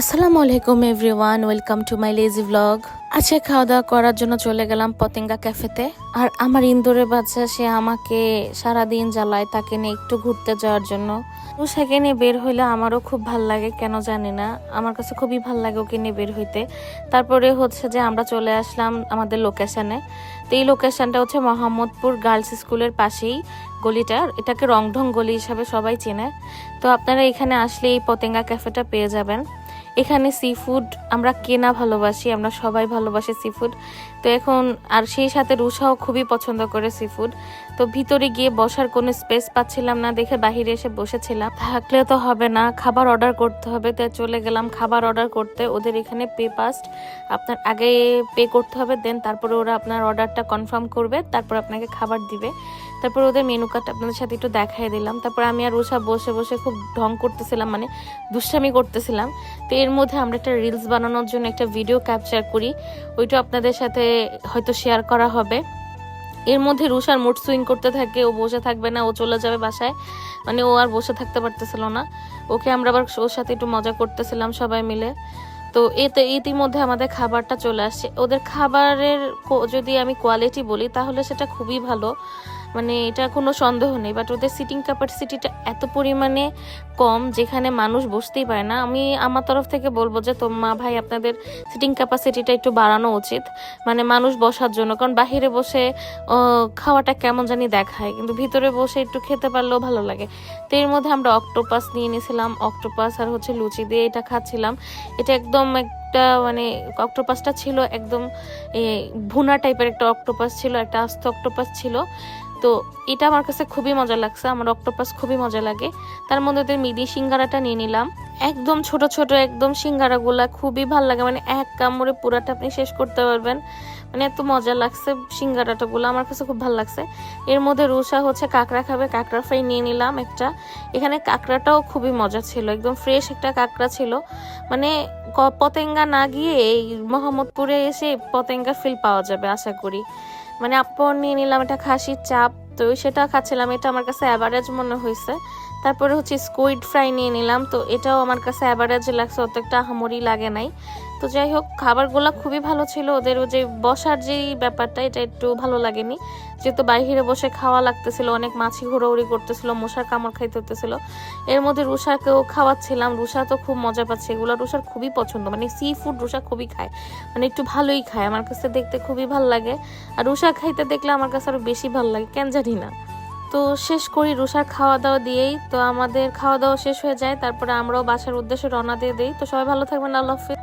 আসসালামু আলাইকুম everyone, welcome to my lazy blog. আজকে খাওয়া দাওয়া করার জন্য চলে গেলাম পতেঙ্গা ক্যাফেতে। আর আমার ইন্দোরের বাচ্চা, সে আমাকে সারাদিন জ্বালায় তাকে নিয়ে একটু ঘুরতে যাওয়ার জন্য। ও সেকে নিয়ে বের হইলে আমারও খুব ভাল লাগে, কেন জানি না, আমার কাছে খুবই ভাল লাগে ওকে নিয়ে বের হইতে। তারপরে হচ্ছে যে আমরা চলে আসলাম আমাদের লোকেশনে। তো এই লোকেশনটা হচ্ছে মোহাম্মদপুর গার্লস স্কুলের পাশেই গলিটা, এটাকে রংঢং গলি হিসাবে সবাই চেনে। তো আপনারা এখানে আসলে এই পতেঙ্গা ক্যাফেটা পেয়ে যাবেন। এখানে সি ফুড আমরা কেনা ভালোবাসি, আমরা সবাই ভালোবাসি সি ফুড। তো এখন আর সেই সাথে রুষাও খুবই পছন্দ করে সি ফুড। তো ভিতরে গিয়ে বসার কোনো স্পেস পাচ্ছিলাম না দেখে বাহিরে এসে বসেছিলাম। থাকলে তো হবে না, খাবার অর্ডার করতে হবে। তো চলে গেলাম খাবার অর্ডার করতে। ওদের এখানে পে পাস্ট, আপনার আগে পে করতে হবে, দেন তারপরে ওরা আপনার অর্ডারটা কনফার্ম করবে, তারপর আপনাকে খাবার দিবে। তারপর ওদের মেনু কার্ড আপনাদের সাথে একটু দেখাই দিলাম। তারপর আমি আর রুষা বসে বসে খুব ঢং করতেছিলাম, মানে দুষ্টামি করতেছিলাম। তো এর মধ্যে আমরা একটা রিলস বানানোর জন্য একটা ভিডিও ক্যাপচার করি, ওইটা আপনাদের সাথে হয়তো শেয়ার করা হবে। এর মধ্যে রুষার মুড সুইং করতে থাকে, ও বসে থাকবে না, ও চলে যাবে বাসায়, মানে ও আর বসে থাকতে পারতেছিল না। ওকে আমরা আবার ওর সাথে একটু মজা করতেছিলাম সবাই মিলে। তো এতে ইতিমধ্যে আমাদের খাবারটা চলে আসছে। ওদের খাবারের যদি আমি কোয়ালিটি বলি তাহলে সেটা খুবই ভালো, মানে এটা কোনো সন্দেহ নেই। বাট ওদের সিটিং ক্যাপাসিটিটা এত পরিমাণে কম যেখানে মানুষ বসতেই পারে না। আমি আমার তরফ থেকে বলবো যে ভাই আপনাদের সিটিং ক্যাপাসিটিটা একটু বাড়ানো উচিত, মানে মানুষ বসার জন্য। কারণ বাহিরে বসে খাওয়াটা কেমন জানি দেখায়, কিন্তু ভিতরে বসে একটু খেতে পারলেও ভালো লাগে। তো এর মধ্যে আমরা অক্টোপাস নিয়ে নিয়েছিলাম, অক্টোপাস আর হচ্ছে লুচি দিয়ে এটা খাচ্ছিলাম। এটা একদম একটা মানে অক্টোপাসটা ছিল একদম ভুনা টাইপের একটা অক্টোপাস ছিল, একটা আস্ত অক্টোপাস ছিল। তো এটা আমার কাছে খুবই মজা লাগছে, আমার অক্টোপাস খুবই মজা লাগে। তার মধ্যে ওদের মিডি সিঙ্গারাটা নিয়ে নিলাম, একদম ছোট ছোট একদম সিঙ্গারাগুলা খুবই ভালো লাগে, মানে এক কামড়ে পুরাটা আপনি শেষ করতে পারবেন, মানে এত মজা লাগছে সিঙ্গারাটা গুলো, আমার কাছে খুব ভালো লাগছে। এর মধ্যে রুষা হচ্ছে কাঁকড়া খাবে, কাঁকড়া ফ্রাই নিয়ে নিলাম একটা। এখানে কাঁকড়াটাও খুবই মজা ছিল, একদম ফ্রেশ একটা কাঁকড়া ছিল, মানে পতেঙ্গা না গিয়ে এই মোহাম্মদপুরে এসে পতেঙ্গা ফিল পাওয়া যাবে আশা করি। মানে আপন নিয়ে নিলাম এটা খাসির চাপ, তো সেটা খাচ্ছিলাম, এটা আমার কাছে অ্যাভারেজ মনে হয়েছে। তারপরে হচ্ছে স্কুইড ফ্রাই নিয়ে নিলাম, তো এটাও আমার কাছে অ্যাভারেজ লাগছে, অত একটা আহামরি লাগে নাই। তো যাই হোক, খাবারগুলো খুবই ভালো ছিল। ওদের যে বসার যেই ব্যাপারটা এটা একটু ভালো লাগেনি, যেহেতু বাইরে বসে খাওয়া লাগতেছিল, অনেক মাছি ঘোরাঘুরি করতেছিল, মশার কামড় খাইতে হতেছিল। এর মধ্যে রুষাকেও খাওয়াচ্ছিলাম, রুষা তো খুব মজা পাচ্ছে, এগুলো রুষার খুবই পছন্দ, মানে সি ফুড রুষা খুবই খায়, মানে একটু ভালোই খায়, আমার কাছে দেখতে খুবই ভালো লাগে। আর রুষা খাইতে দেখলে আমার কাছে আরো বেশি ভালো লাগে, কেন জানি না। তো শেষ করি রুষার খাওয়া দাওয়া দিয়েই, তো আমাদের খাওয়া দাওয়া শেষ হয়ে যায়, তারপরে আমরাও বাসার উদ্দেশ্যে রওনা দিয়ে দিই। তো সবাই ভালো থাকবেন, আল্লাহ হাফেজ।